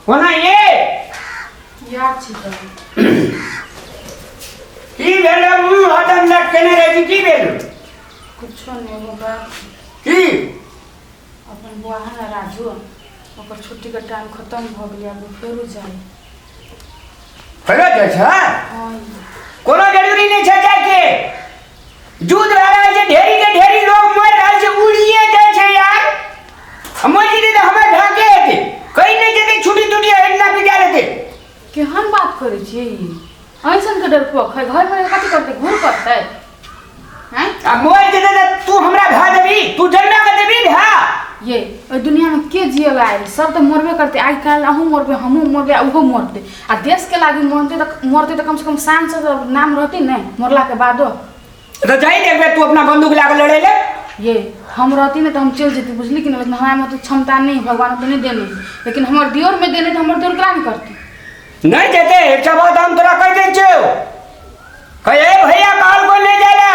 कोना ये याद छी तो की भेल मुंह हटन लटकने रही की भेल कुछ नहीं होगा की अपन बुआ है राजू ओकर छुट्टी का टाइम खत्म भ गेल अब फेरू जाए फेरो जाय छै हां कोनो जरूरी नहीं छै जाय के दूध भए रहल छै ढेरी के ढेरी लोग मर रहल छै उड़िए जाय छै यार हम जी दे हमें ढाके हेते कहीं नहीं जेते छुट्टी टूटी हेडना पिटा लेते केहन बात करे छी ऐसन के डर पोख है घर में कथि करते घूर करते हैं आ मोर जे दे तू हमरा भा देबी तू जन्मा के देबी भा ये ओइ दुनिया में के जियल आए सब तो मरबे करते आज काल अहू मरबे हमहू मरबे उहो मरते आ देश के लागी मरते तो कम से कम शान से नाम रहती नहीं मरला के बादो तो जाई देखबे तू अपना बंदूक ला के लड़े ले ये हम रहती ना तो हम चल जेती बुझली कि ना लेकिन हमारे में तो क्षमता नहीं भगवान तो नहीं देने लेकिन हमारे दियोर में देने तो हमारे दियोर क्या नहीं करती नहीं देते एक बात हम तोरा कह दे छो कहे भैया काल को ले जाला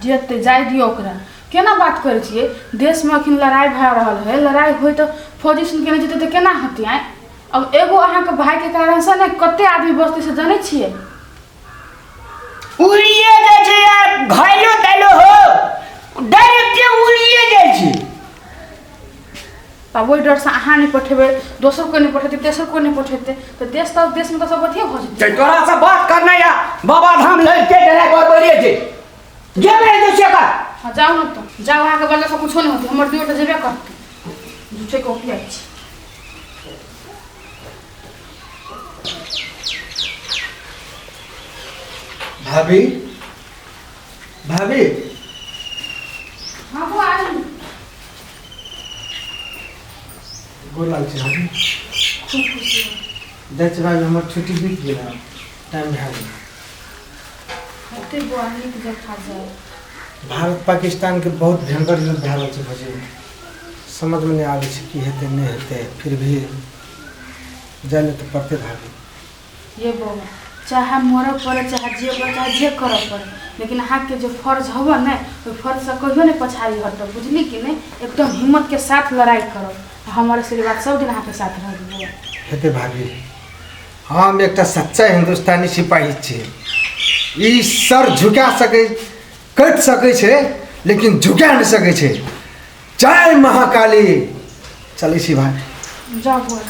जेते जाय दियो ओकरा केना बात करे छिए देश में अखन लड़ाई भ रहल है लड़ाई होय तो फौजी सुन के नहीं जेते तो केना होती है अब एगो अहाँ के भाई के कारण से ने कते आदमी बस्ती से जाने छिए उड़िए जाय छै यार घायलो तैलो हो डायरेक्ट उड़िए जाय छै तब वही डर से अहाँ नहीं पठेबे दोसर को नहीं पठेते तेसर को नहीं पठेते तो देश में तो सब अथिए हो जेते तोरा से बात करना या बाबा धाम ले के डरा कर बोलिए छै जे मैं जो से का हां जाओ न तो जाओ आगे बल्ला से कुछ नहीं होती हमर दियो तो जेबे करते झूठे को पिया छी भाभी भाभी हां वो आ रही गोर लाग छै भाभी खूब खुशी हो जाय छै भाभी हमर छुट्टी बीत गेल टाइम भए गेल हते बुआनी के जब खा जाए भारत पाकिस्तान के बहुत भयंकर युद्ध भए रहल छै भाजी समझ में नहीं आबै छै की हेतै नहीं हेतै फिर भी जाय ले तो पड़ते भाभी ये बाबा चाहे मरब पड़े चाहे जे करब पड़े लेकिन अहाँ के जो फर्ज हवा ना वो फर्ज से कहियो नहीं पछाड़ी हटब बुझली कि नहीं एकदम हिम्मत के साथ लड़ाई करब हमारे आशीर्वाद सब दिन अहाँ के साथ रह हेतै भाभी हम एकटा सच्चा हिंदुस्तानी सिपाही छियै ई सर झुका सकै कटि सकै छै लेकिन झुका नहीं सकै छै जय महाकाली चलै छी भाई जाओ बोल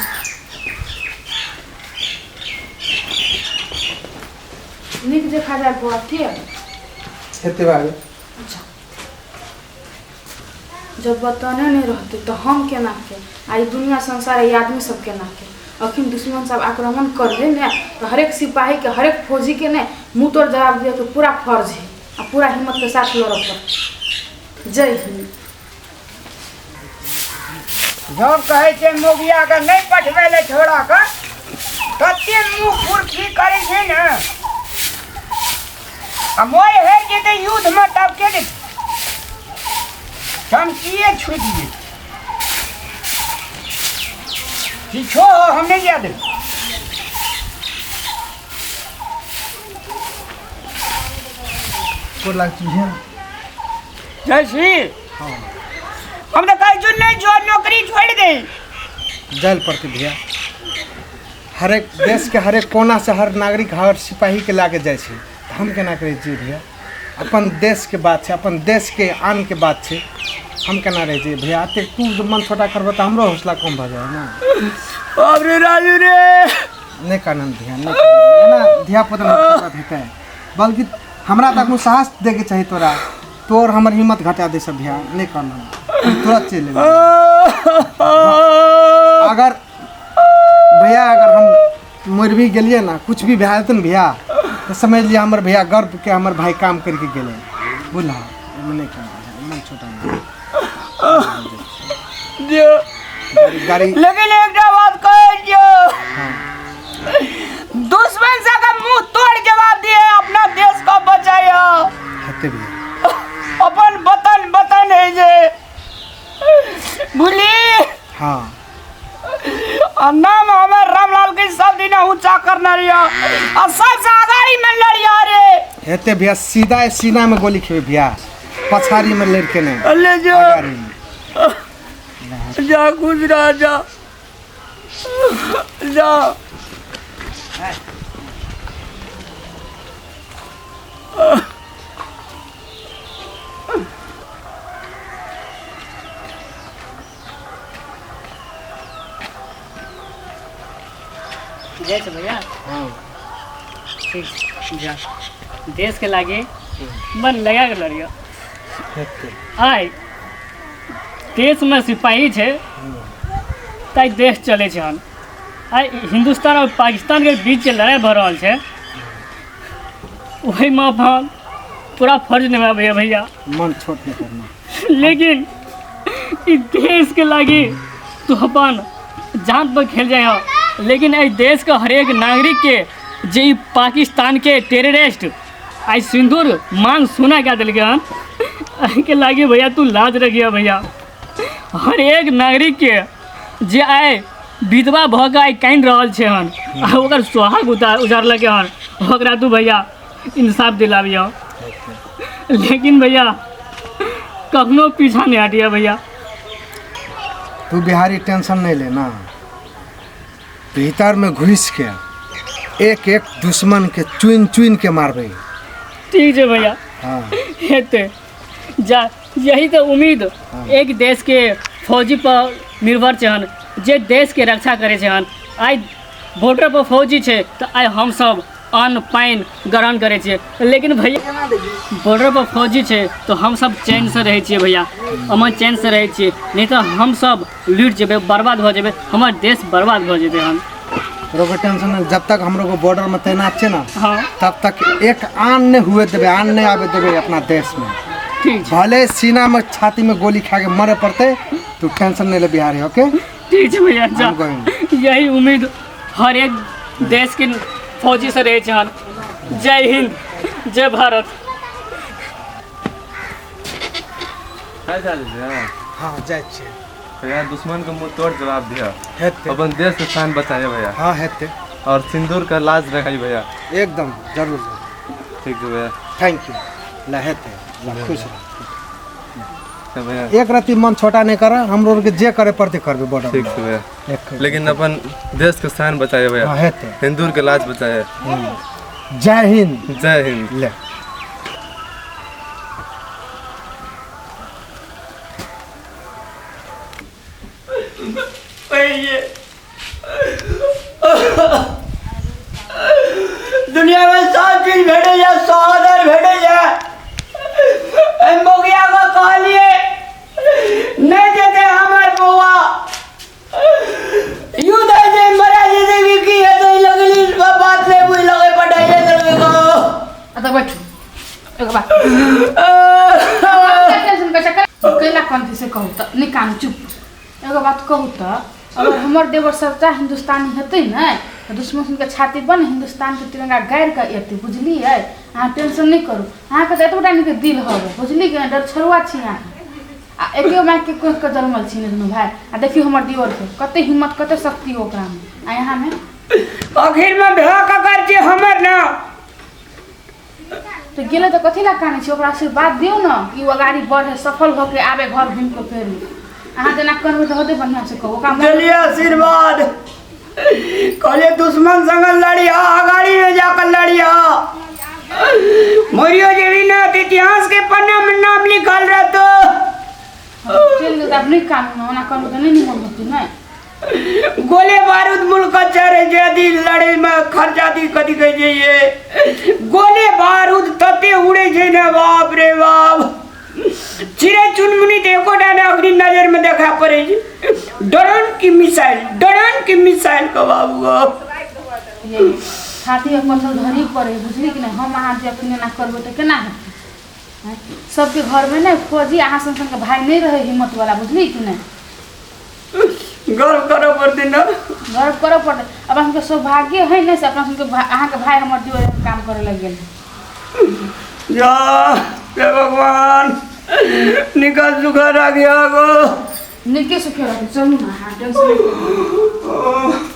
निक देखा जाए बुआ ठीक हेतै भाभी अच्छा जब बताने नहीं रहते तो हम केना के आई दुनिया संसार ये आदमी सब केना के अखिन दुश्मन सब आक्रमण कर ले ना तो हर एक सिपाही के हर एक फौजी के ने मुंह तोड़ जवाब दिया तो पूरा फर्ज है और पूरा हिम्मत के साथ लड़ब पर जय हिंद जब कहे छै मोगिया के नहीं पठबे ले छोड़ा के कते मुंह फुरकी करे छै ने आ मोय है जे ते युद्ध में तब के दे हम किए छूट गए ठीक हो हमने याद को लाग छै जैसी हां हम तो कह जो नहीं जो नौकरी छोड़ दे जाय पड़ते भैया हर एक देश के हर एक कोना से हर नागरिक हर सिपाही के लाके जाय छै हम केना करे छियै भैया अपन देश के बात छै अपन देश के आन के बात छै हम केना रहे छियै भैया एते तू मन छोटा करबो तो हमरो हौसला कम भ जाए ना बाप रे राजू रे नहीं कानन भैया नहीं ना धिया पुता में हेतै बल्कि हमरा तक को साहस दे के चाहिए तोरा तोर हमर हिम्मत घटा दे सब भैया नहीं कानन तुरंत चल अगर भैया अगर हम मर भी गेलिए ना कुछ भी भए जेतै न भैया तो समझ लिया हमर भैया गर्व के हमर भाई काम करके गेले बुझला नहीं कहना मन छोटा जो गाड़ी लेकिन एक बात कह जो दुश्मन से का मुंह तोड़ जवाब दिए अपना देश को बचाया हेतै भैया अपन वतन है जे भूली हां नाम हमार रामलाल के सब दिन ऊंचा करना रिया और सबसे आगाड़ी में लड़िया रे हेतै भैया सीधा सीना में गोली खेबे भैया पछाड़ी में लड़के नहीं अल्ले जो जा खुश रह जा जाओ। जैसे भैया हाँ ठीक जा देश के लागे मन लगा के लड़ियो हेतै आय देश में सिपाही छे ताई देश चले छे हन आय हिंदुस्तान और पाकिस्तान के बीच जे लड़ाई भ रहल छे वही में अपन पूरा फर्ज निभाबे भैया मन छोट नहीं करना। लेकिन इस देश के लागी तू अपन जान पर खेल जाए हो। लेकिन इस देश का हर एक नागरिक के जे ई पाकिस्तान के टेररिस्ट आई सिंदूर मांग सुना क्या दिल हन के लागी भैया तू लाज रखिया भैया। हर एक नागरिक के जे आए विधवा भ के आइ कांद रहल छे हन आ ओकर सुहाग उजारल के हन ओकरा तू भैया इंसाफ दिलाबियो। लेकिन भैया कखनो पीछा नहीं हटिया भैया। तू बिहारी टेंशन नहीं लेना, भीतर में घुस के एक एक दुश्मन के चुन चुन के मारबे। ठीक है भैया। हाँ हेते जा यही तो उम्मीद एक देश के फौजी पर निर्भर छन जे देश के रक्षा करे छन। आइ बॉर्डर पर फौजी छे तो आइ हम सब अन्न पानि ग्रहण करे छे। लेकिन भैया बॉर्डर पर फौजी छे तो हम सब चैन से रहे छे भैया, अमन चैन से रहे छे। नहीं तो हम सब लूट जेबे, बर्बाद हो जेबे, हमार देश बर्बाद हो जेबे हम। रोको टेंशन नहीं, जब तक हम लोग बॉर्डर में तैनात छे ना हाँ तब तक एक आन नहीं हुए देवे, आन नहीं आवे देवे अपना देश में। ठीक है भले सीना में छाती में गोली खा के मरे पड़ते, तू टेंशन नहीं ले बिहारी। ओके ठीक है भैया जा। I'm going. यही उम्मीद हर एक देश के फौजी से रहे छन। जय हिंद, जय भारत। हाँ जाए छे भैया दुश्मन को मुंह तोड़ जवाब दिया, हेते। अपन देश के शान बचाए भैया, हाँ हेते और सिंदूर का लाज रखाई भैया। एकदम जरूर। ठीक है भैया। Thank you. ला हेते ला खुश रह। तो भैया एक रति मन छोटा नहीं कर, हम लोग के जे करे पड़ते करबे बॉर्डर ठीक में। है भैया, एक लेकिन अपन देश के शान बचाए भैया, हाँ हेते। सिंदूर के लाज बचाए। जय हिंद। जय हिंद। ले दुनिया में सब चीज भेटे जा, सौदर भेटे जा, मोगिया को कहलिए नहीं देते हमार बउआ युद्ध है जे मरा जे विकी है तो लगली बात ले बुई लगे पटाइए लगे को आता बैठो एक बात टेंशन कैसे कर केला कौन से कहू त नहीं कान चुप। एगो बात कहू त अगर हमर देवर सच्चा हिंदुस्तानी हेतै न तो दुश्मन के छाती बन हिंदुस्तान के तिरंगा गाड़ के एतै, बुझलियै। अहाँ टेंशन नहीं करू, अहाँ के एतबा के दिल हवे, बुझली कि डर छरुआ छी अहाँ। आ एके माय के कोख के जन्मल छी दुनू भाई। आ देखियो हमर देवर के कते हिम्मत कते शक्ति ओकरा में आ यहाँ में। आखिर में भा का कर जे हमर ना तो गेले तो कथी ला काने छी, ओकरा आशीर्वाद दियौ न कि वो गाड़ी बढ़े सफल भ के आवे घर घूम के फेर। अहाँ जना करबै तो होते बढ़िया से कहू ओकरा चलिए आशीर्वाद कहले दुश्मन संग लड़िया, गाड़ी में जाकर लड़िया, मोरियो जेवी ना इतिहास के पन्ना में नाम लिखल रहतो। चल तो अपने काम में ओना करू तो नहीं निमन होती ना। गोले बारूद मुल्क चरे जदी लड़े में खर्चा दी कदी कह जाइए, गोले बारूद तते उड़े जे ना, बाप रे बाप। चिरे चुनमुनी देखो डाने अगली नजर में देखा पड़े ड्रोन की मिसाइल का बाबू ये हाथी में पत्थर धरी पड़े, बुझली कि नहीं। हम अहाँ जे अपने ना करबै तो केना हेतै। सबके घर में ना फौजी अहाँ सन के भाई नहीं रहे हिम्मत वाला, बुझली कि नहीं। गर्व करो पड़ती ना, गर्व करो पड़ते। अब हमके सौभाग्य है नहीं से अपना अहाँ के भाई हमर दियो काम करे लग गेल। या हे भगवान निकल सुखा रह गया गो, निके सुखे रह चलू ना, हाँ टेंशन नहीं करू।